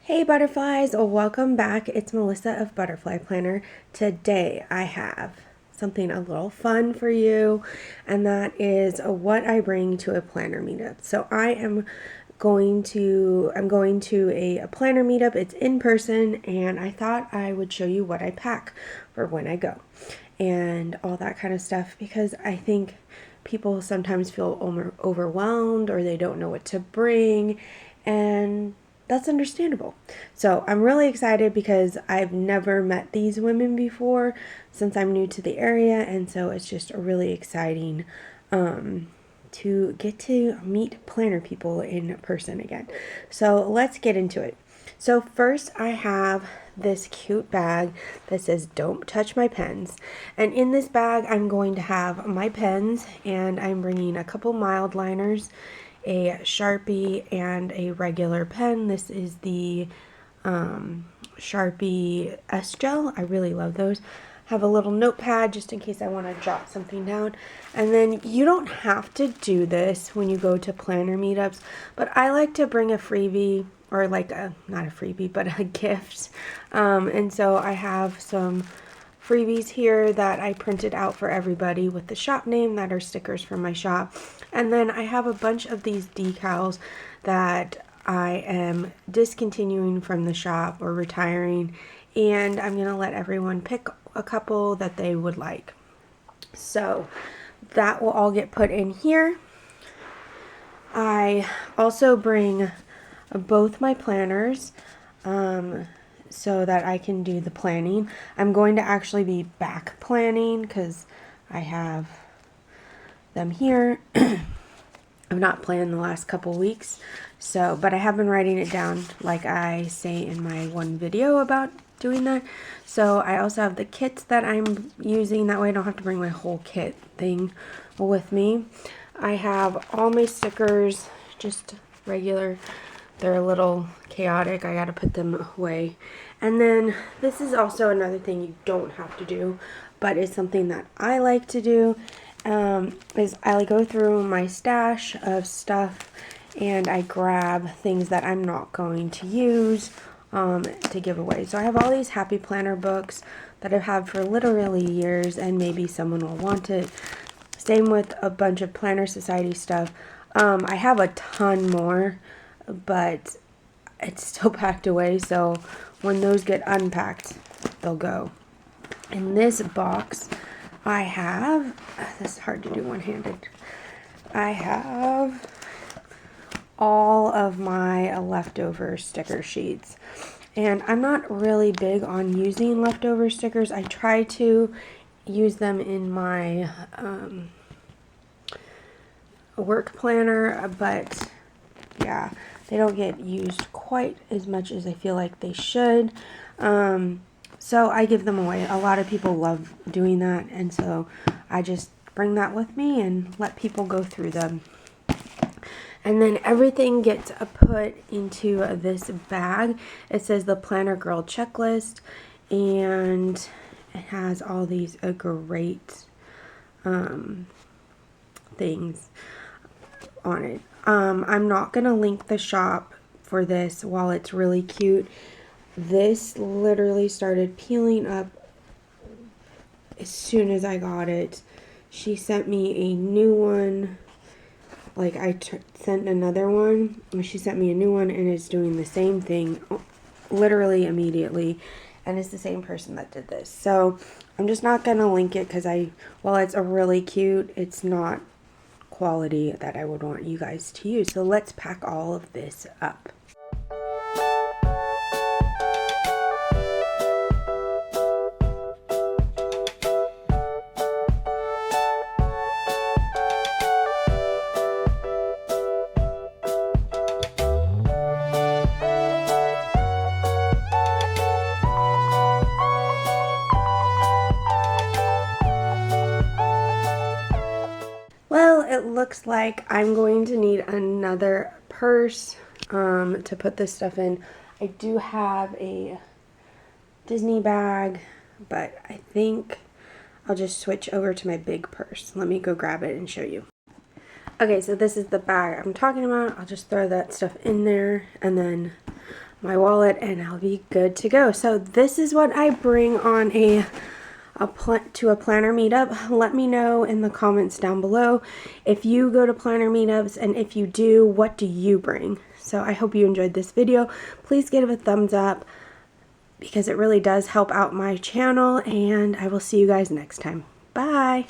Hey butterflies, welcome back. It's Melissa of Butterfly Planner. Today I have something a little fun for you, and that is what I bring to a planner meetup. So I'm going to a planner meetup. It's in person, and I thought I would show you what I pack for when I go and all that kind of stuff, because I think people sometimes feel overwhelmed or they don't know what to bring, and that's understandable. So I'm really excited because I've never met these women before since I'm new to the area, and so it's just really exciting to get to meet planner people in person again. So let's get into it. So first I have this cute bag that says "Don't touch my pens," and in this bag I'm going to have my pens, and I'm bringing a couple mild liners, a Sharpie, and a regular pen. This is the Sharpie S Gel. I really love those. Have a little notepad just in case I want to jot something down. And then you don't have to do this when you go to planner meetups, but I like to bring a freebie, or like not a freebie, but a gift. And so I have some freebies here that I printed out for everybody with the shop name, that are stickers from my shop. And then I have a bunch of these decals that I am discontinuing from the shop or retiring, and I'm going to let everyone pick a couple that they would like. So that will all get put in here. I also bring both my planners so that I can do the planning. I'm going to actually be back planning because I have them here. I've not planned the last couple weeks, but I have been writing it down like I say in my one video about doing that. So I also have the kits that I'm using, that way I don't have to bring my whole kit thing with me. I have all my stickers, just regular. They're a little chaotic, I gotta put them away. And then this is also another thing you don't have to do, but it's something that I like to do, is I go through my stash of stuff and I grab things that I'm not going to use to give away. So I have all these Happy Planner books that I've had for literally years, and maybe someone will want it. Same with a bunch of Planner Society stuff. I have a ton more, but it's still packed away, so when those get unpacked, they'll go. In this box, I have, this is hard to do one-handed, I have all of my leftover sticker sheets. And I'm not really big on using leftover stickers. I try to use them in my work planner, but yeah, they don't get used quite as much as I feel like they should. So I give them away. A lot of people love doing that, and so I just bring that with me and let people go through them. And then everything gets put into this bag. It says the Planner Girl Checklist, and it has all these great things on it. I'm not going to link the shop for this. While it's really cute, this literally started peeling up as soon as I got it. She sent me a new one. Like, I sent another one, and she sent me a new one, and it's doing the same thing literally immediately, and it's the same person that did this. So I'm just not going to link it because while it's a really cute, it's not quality that I would want you guys to use. So let's pack all of this up. Well, it looks like I'm going to need another purse to put this stuff in. I do have a Disney bag, but I think I'll just switch over to my big purse. Let me go grab it and show you. Okay, so this is the bag I'm talking about. I'll just throw that stuff in there, and then my wallet, and I'll be good to go. So this is what I bring on to a planner meetup. Let me know in the comments down below if you go to planner meetups, and if you do, what do you bring? So I hope you enjoyed this video. Please give it a thumbs up because it really does help out my channel, and I will see you guys next time. Bye!